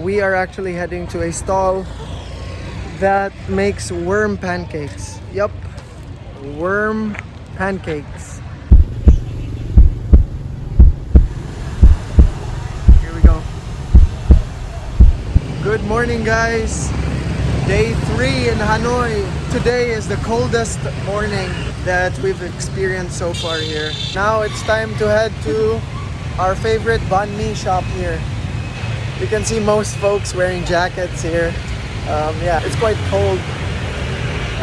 We are actually heading to a stall that makes worm pancakes. Yup, worm pancakes. Here we go. Good morning, guys. Day 3 in Hanoi. Today is the coldest morning that we've experienced so far here. Now it's time to head to our favorite banh mi shop here. You can see most folks wearing jackets here. Yeah, it's quite cold.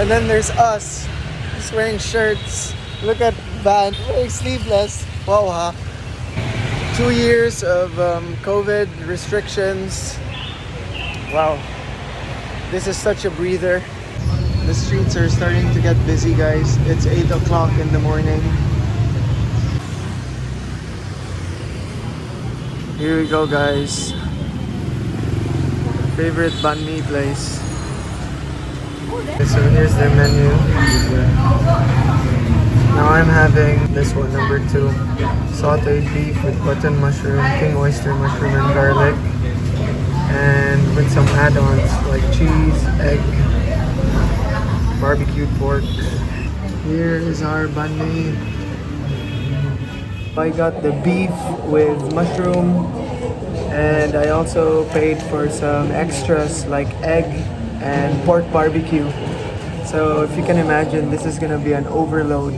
And then there's us, just wearing shirts. Look at Van, wearing sleeveless. Wow, huh? 2 years of COVID restrictions. Wow, this is such a breather. The streets are starting to get busy, guys. It's 8 o'clock in the morning. Here we go, guys. Favorite banh mi place. So here's their menu. Now I'm having this one, number 2. Sauteed beef with button mushroom, king oyster mushroom and garlic. And with some add-ons like cheese, egg, barbecued pork. Here is our banh mi. I got the beef with mushroom. And I also paid for some extras like egg and pork barbecue. So if you can imagine, this is gonna be an overload.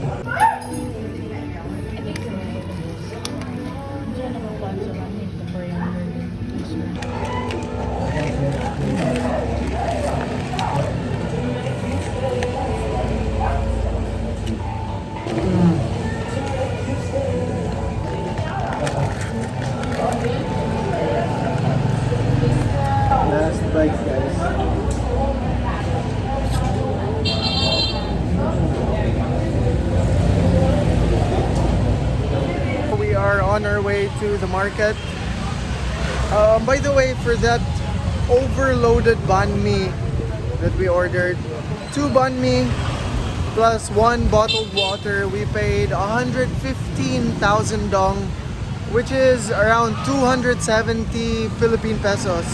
Last bite, guys. We are on our way to the market. By the way, for that overloaded banh mi that we ordered, 2 banh mi plus 1 bottled water, we paid 115,000 dong, which is around 270 Philippine pesos.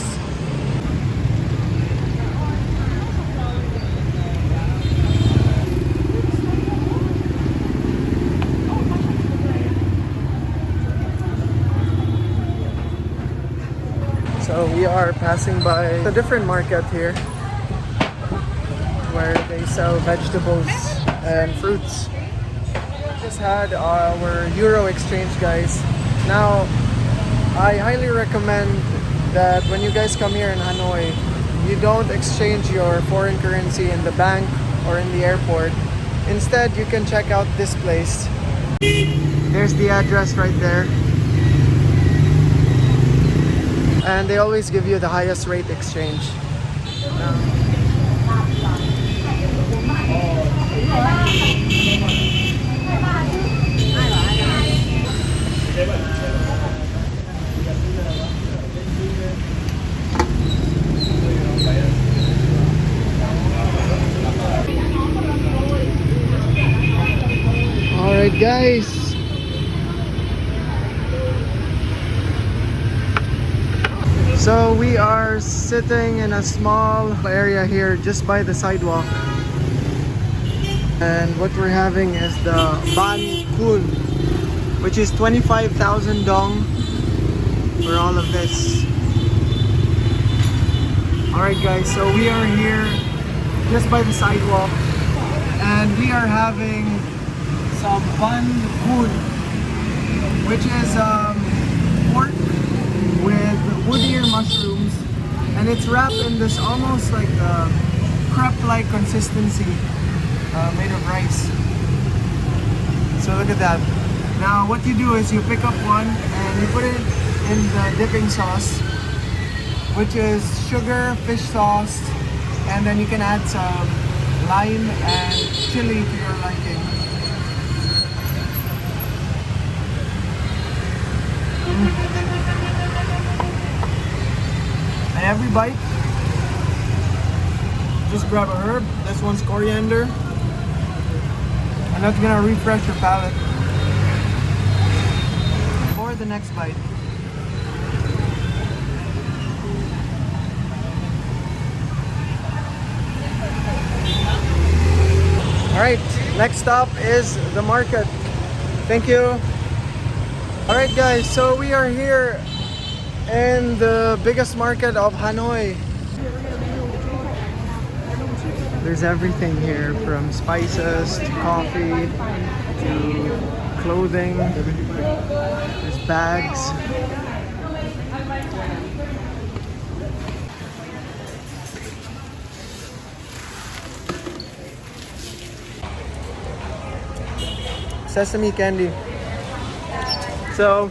So we are passing by a different market here where they sell vegetables and fruits. Just had our Euro exchange, guys. Now, I highly recommend that when you guys come here in Hanoi, you don't exchange your foreign currency in the bank or in the airport. Instead, you can check out this place. There's the address right there. And they always give you the highest rate exchange. Alright, guys. So we are sitting in a small area here just by the sidewalk. And what we're having is the Ban Kun, which is 25,000 dong for all of this. Alright, guys, so we are here just by the sidewalk and we are having some Ban Kun, which is pork with wood ear mushrooms, and it's wrapped in this almost like crepe-like consistency made of rice. So look at that. Now what you do is you pick up one and you put it in the dipping sauce, which is sugar, fish sauce, and then you can add some lime and chili to your liking. And every bite, just grab a herb. This one's coriander, and that's gonna refresh your palate for the next bite. Next stop is the market. Thank you. Alright guys, so we are here in the biggest market of Hanoi. There's everything here, from spices to coffee to clothing. There's bags. Sesame candy. So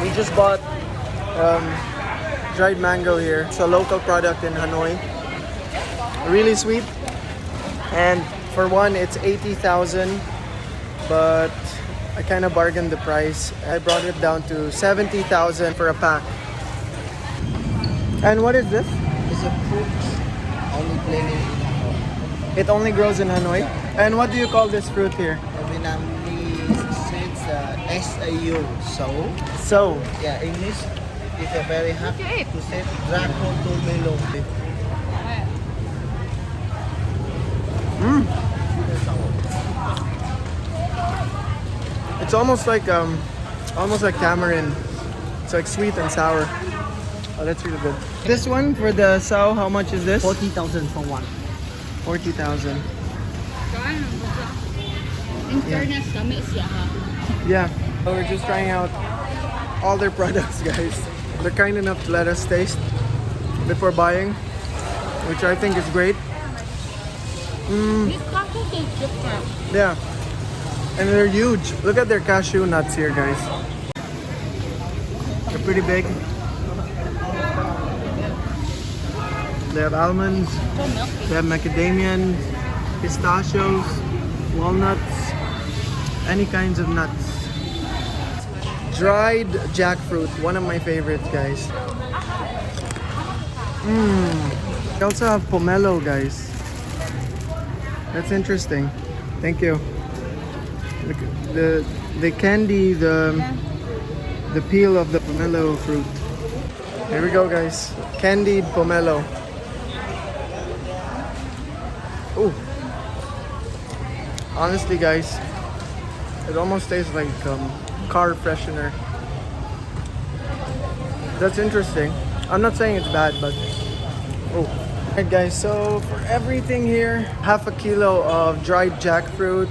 we just bought dried mango here. It's a local product in Hanoi. Really sweet. And for one, it's 80,000, but I kind of bargained the price. I brought it down to 70,000 for a pack. And what is this? It's a fruit only planted in Hanoi. It only grows in Hanoi. And what do you call this fruit here? Vietnamese says SAU, so. So. Yeah, English is a very hard to say Draco to Melo. It's almost like tamarind. It's like sweet and sour. Oh, that's really good. This one for the sao, how much is this? 40,000 for one. 40,000. Yeah. So we're just trying out all their products, guys. They're kind enough to let us taste before buying, which I think is great. Yeah. And they're huge. Look at their cashew nuts here, guys. They're pretty big. They have almonds. They have macadamian, pistachios, walnuts, any kinds of nuts. Dried jackfruit, one of my favorites, guys. They also have pomelo, guys. That's interesting. Thank you. Look, the candy the peel of the pomelo fruit. Here we go, guys. Candied pomelo. Ooh. Honestly, guys, it almost tastes like car freshener. That's interesting. I'm not saying it's bad, but oh. Alright guys, so for everything here, half a kilo of dried jackfruit,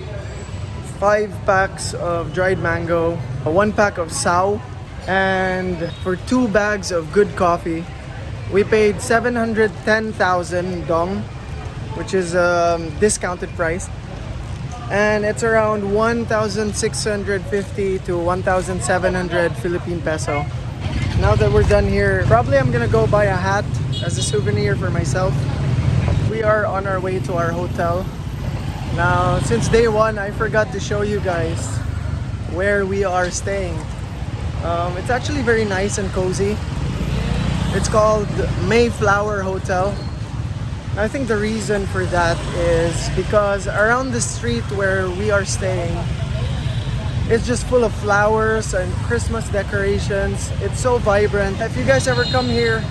5 packs of dried mango, 1 pack of sao, and for 2 bags of good coffee, we paid 710,000 dong, which is a discounted price. And it's around 1,650 to 1,700 Philippine peso. Now that we're done here, probably I'm gonna go buy a hat as a souvenir for myself. We are on our way to our hotel. Now, since day one, I forgot to show you guys where we are staying. It's actually very nice and cozy. It's called Mayflower Hotel. I think the reason for that is because around the street where we are staying, it's just full of flowers and Christmas decorations. It's so vibrant. If you guys ever come here,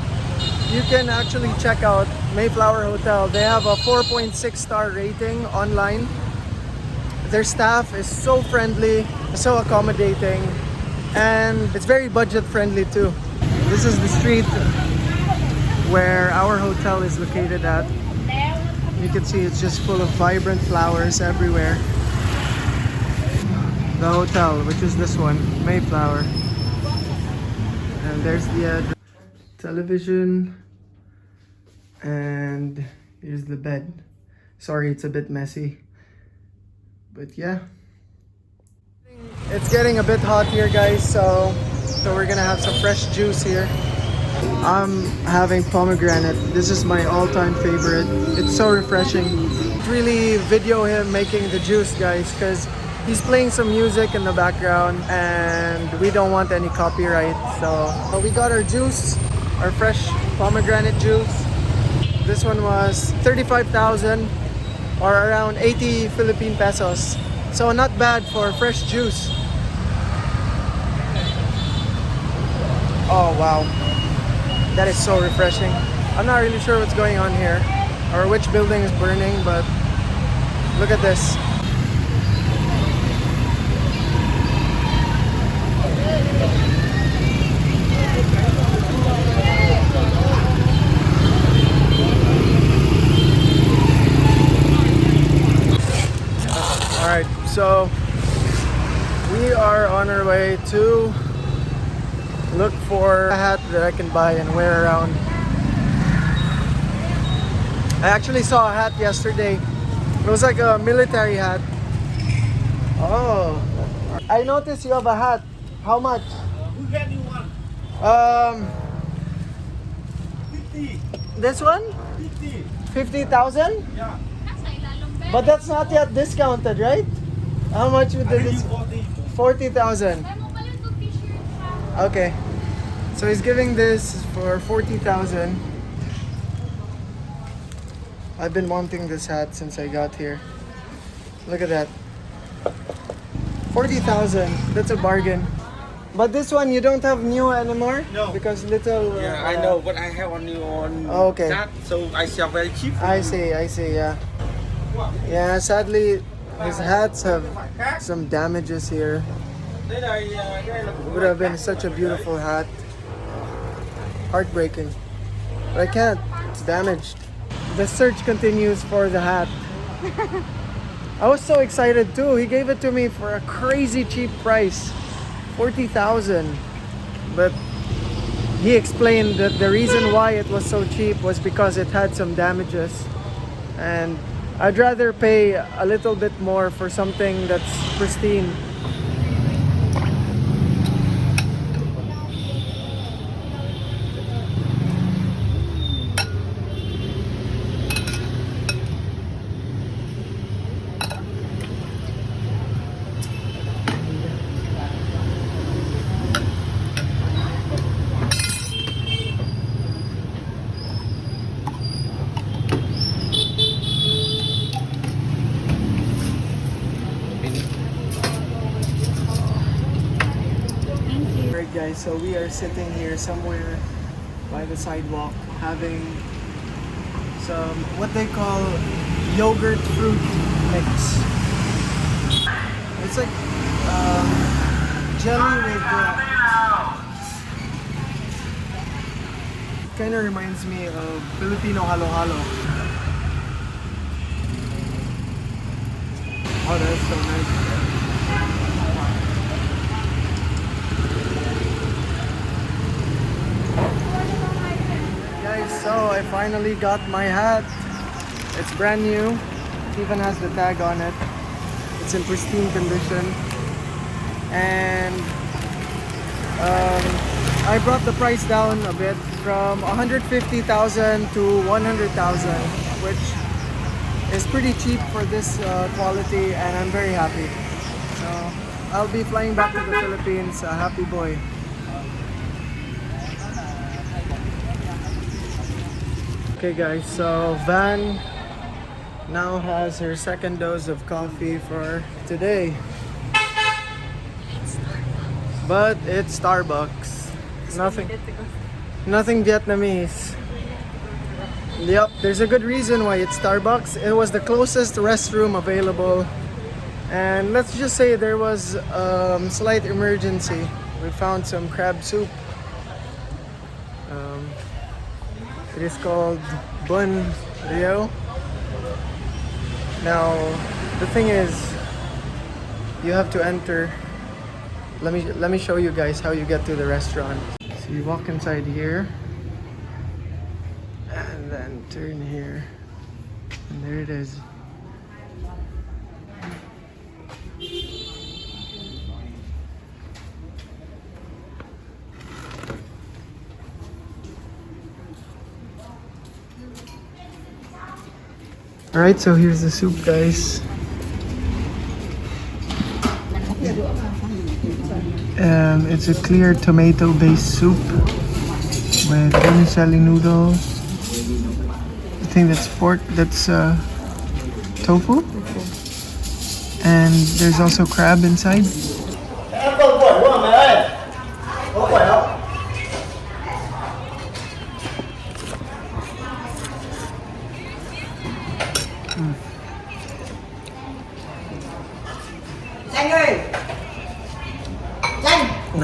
you can actually check out Mayflower Hotel. They have a 4.6 star rating online. Their staff is so friendly, so accommodating, and it's very budget friendly too. This is the street where our hotel is located at. You can see it's just full of vibrant flowers everywhere. The hotel, which is this one, Mayflower. And there's the television. And here's the bed. Sorry, it's a bit messy. But yeah. It's getting a bit hot here, guys, so we're gonna have some fresh juice here. I'm having pomegranate. This is my all-time favorite. It's so refreshing. Really video him making the juice, guys, because he's playing some music in the background and we don't want any copyright. So we got our juice, our fresh pomegranate juice. This one was 35,000 or around 80 Philippine pesos. So not bad for fresh juice. Oh wow. That is so refreshing. I'm not really sure what's going on here or which building is burning, but Look at this. Alright, so we are on our way to look for a hat that I can buy and wear around. I actually saw a hat yesterday. It was like a military hat. Oh, I noticed you have a hat. How much? Who get you one? 50. This one? 50. 50,000? Yeah. But that's not yet discounted, right? How much would this? 40. 40,000. Okay. So he's giving this for 40,000. I've been wanting this hat since I got here. Look at that. 40,000. That's a bargain. But this one you don't have new anymore? No. Because little... Yeah, I know, but I have only on okay. that, so I sell very cheap. I see, yeah. Yeah, sadly, his hats have some damages here. It would have been such a beautiful hat. Heartbreaking. But I can't, it's damaged. The search continues for the hat. I was so excited too. He gave it to me for a crazy cheap price. 40,000. But he explained that the reason why it was so cheap was because it had some damages. And I'd rather pay a little bit more for something that's pristine. Alright guys, so we are sitting here somewhere by the sidewalk having some what they call yogurt fruit mix. It's like jelly with kind of reminds me of Filipino halo-halo. Oh, that's so nice. Guys, so I finally got my hat. It's brand new. It even has the tag on it. It's in pristine condition. And I brought the price down a bit from 150,000 to 100,000, which is pretty cheap for this quality, and I'm very happy. So I'll be flying back to the Philippines, a happy boy. Okay guys, so Van now has her second dose of coffee for today. But it's Starbucks. Nothing Vietnamese. Yep, there's a good reason why it's Starbucks. It was the closest restroom available. And let's just say there was slight emergency. We found some crab soup. It is called Bun Rio. Now, the thing is, you have to enter. Let me show you guys how you get to the restaurant. So you walk inside here, and then turn here, and there it is. Alright, so here's the soup, guys. It's a clear tomato-based soup with vermicelli noodles. I think that's pork, that's tofu. And there's also crab inside.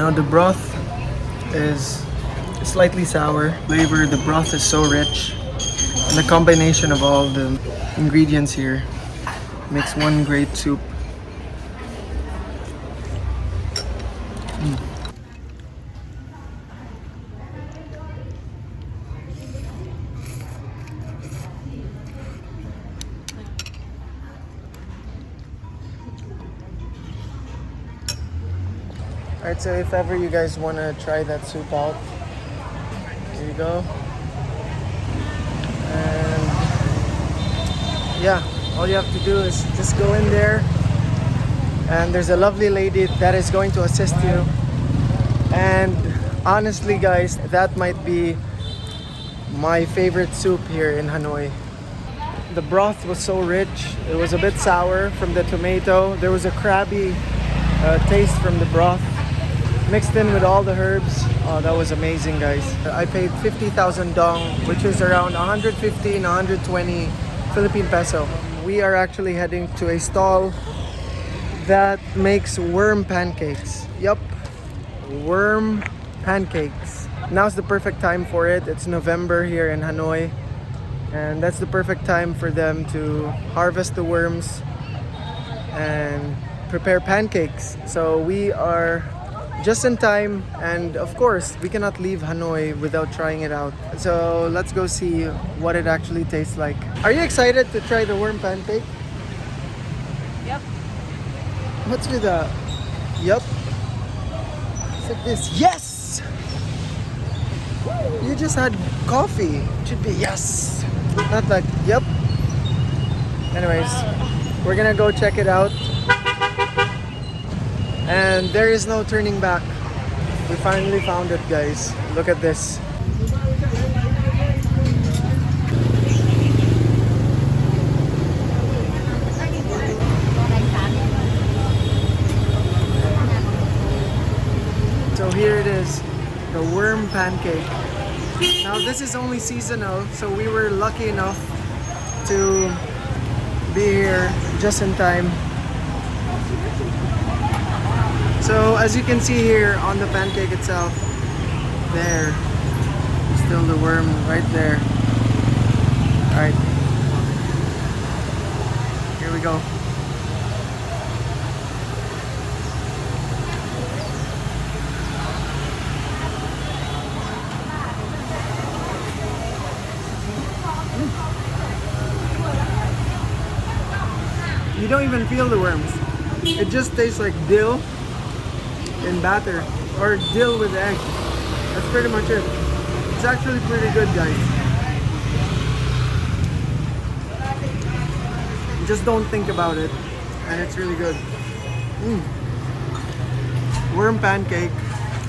Now the broth is slightly sour. Flavor, the broth is so rich. And the combination of all the ingredients here makes one great soup. Alright, so if ever you guys want to try that soup out, here you go. And yeah, all you have to do is just go in there, and there's a lovely lady that is going to assist you. And honestly guys, that might be my favorite soup here in Hanoi. The broth was so rich. It was a bit sour from the tomato. There was a crabby taste from the broth, mixed in with all the herbs. Oh, that was amazing, guys. I paid 50,000 dong, which is around 115, 120 Philippine peso. We are actually heading to a stall that makes worm pancakes. Yup, worm pancakes. Now's the perfect time for it. It's November here in Hanoi, and that's the perfect time for them to harvest the worms and prepare pancakes. So we are just in time, and of course we cannot leave Hanoi without trying it out. So let's go see what it actually tastes like. Are you excited to try the worm pancake? Yep. What's with the yup? It's like this. Yes! You just had coffee. It should be yes. Not like yep. Anyways, we're gonna go check it out. And there is no turning back. We finally found it, guys. Look at this. So here it is, the worm pancake. Now this is only seasonal, so we were lucky enough to be here just in time. So as you can see here on the pancake itself, there, still the worm right there. Alright, here we go. You don't even feel the worms. It just tastes like dill in batter, or dill with egg. That's pretty much it. It's actually pretty good, guys. Just don't think about it, and it's really good. Worm pancake,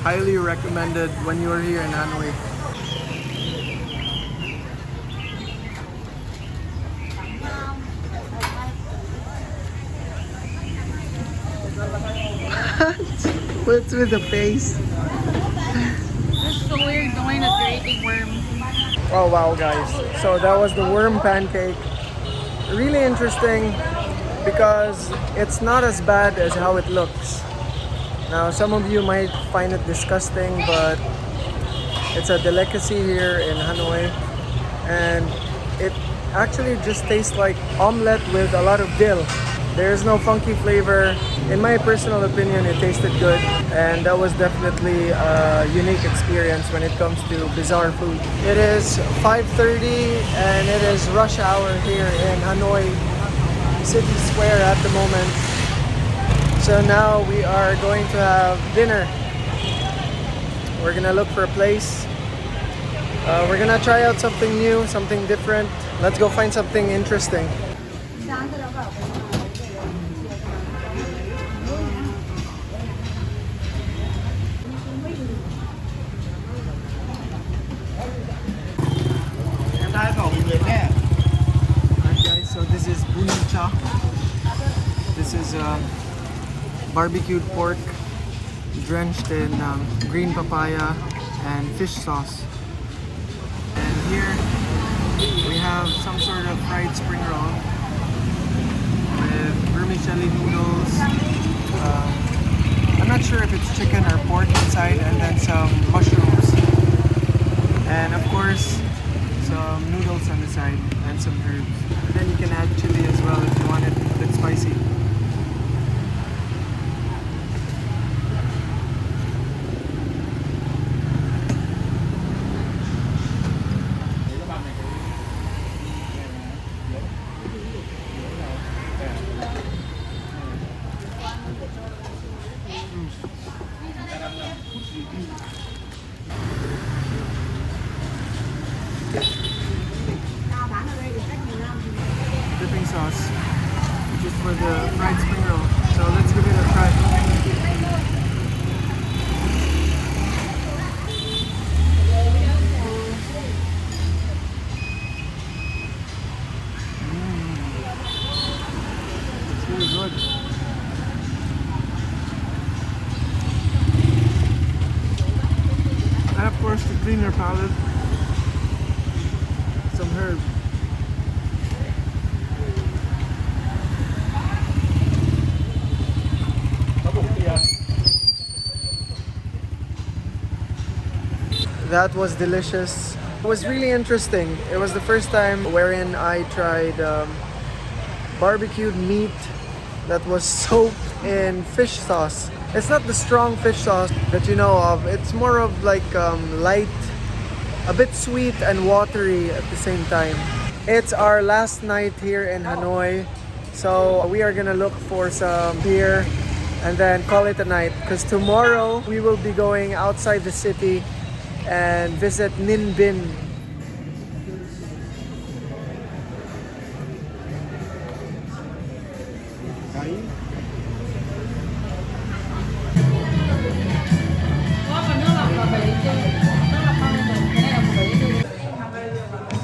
highly recommended when you're here in Hanoi. What's with the face? It's so weird knowing that you're eating worms. Oh wow, guys. So that was the worm pancake. Really interesting because it's not as bad as how it looks. Now some of you might find it disgusting, but it's a delicacy here in Hanoi, and it actually just tastes like omelette with a lot of dill. There's no funky flavor. In my personal opinion, it tasted good, and that was definitely a unique experience when it comes to bizarre food. It is 5:30 and it is rush hour here in Hanoi City Square at the moment. So now we are going to have dinner. We're gonna look for a place. We're gonna try out something new, something different. Let's go find something interesting. Alright guys, so this is bunicha. This is barbecued pork drenched in green papaya and fish sauce. And here we have some sort of fried spring roll with vermicelli noodles. I'm not not sure if it's chicken or pork inside, and then some mushrooms. And of course, some noodles on the side and some herbs. Then you can add chili as well if you want it a bit spicy. Dipping sauce, which is for the fried spring roll. So let's give it a try. It's really good. And of course, to clean your palate, some herb. That was delicious. It was really interesting. It was the first time wherein I tried barbecued meat that was soaked in fish sauce. It's not the strong fish sauce that you know of. It's more of like light, a bit sweet and watery at the same time. It's our last night here in Hanoi. So we are gonna look for some beer and then call it a night. Because tomorrow we will be going outside the city and visit Ninh Binh.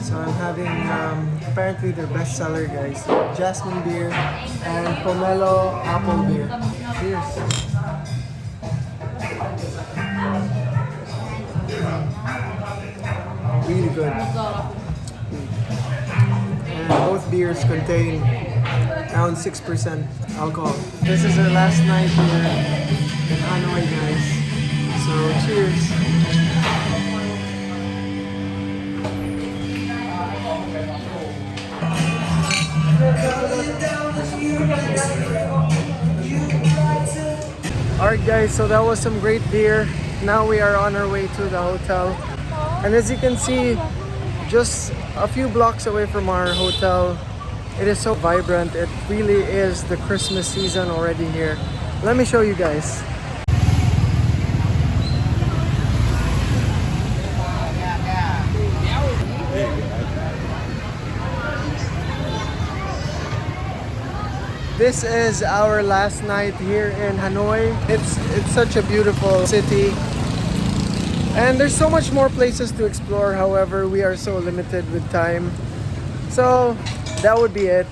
So I'm having apparently their best seller, guys, jasmine beer and pomelo apple beer. Cheers. Really good. And both beers contain around 6% alcohol. This is our last night here in Hanoi, guys. So cheers. Alright guys, so that was some great beer. Now we are on our way to the hotel. And as you can see, just a few blocks away from our hotel, it is so vibrant. It really is the Christmas season already here. Let me show you guys. This is our last night here in Hanoi. It's such a beautiful city. And there's so much more places to explore, however, we are so limited with time. So that would be it.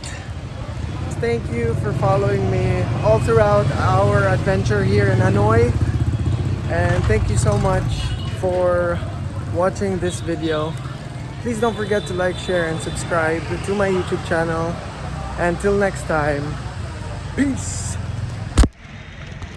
Thank you for following me all throughout our adventure here in Hanoi. And thank you so much for watching this video. Please don't forget to like, share, and subscribe to my YouTube channel. Until next time, peace!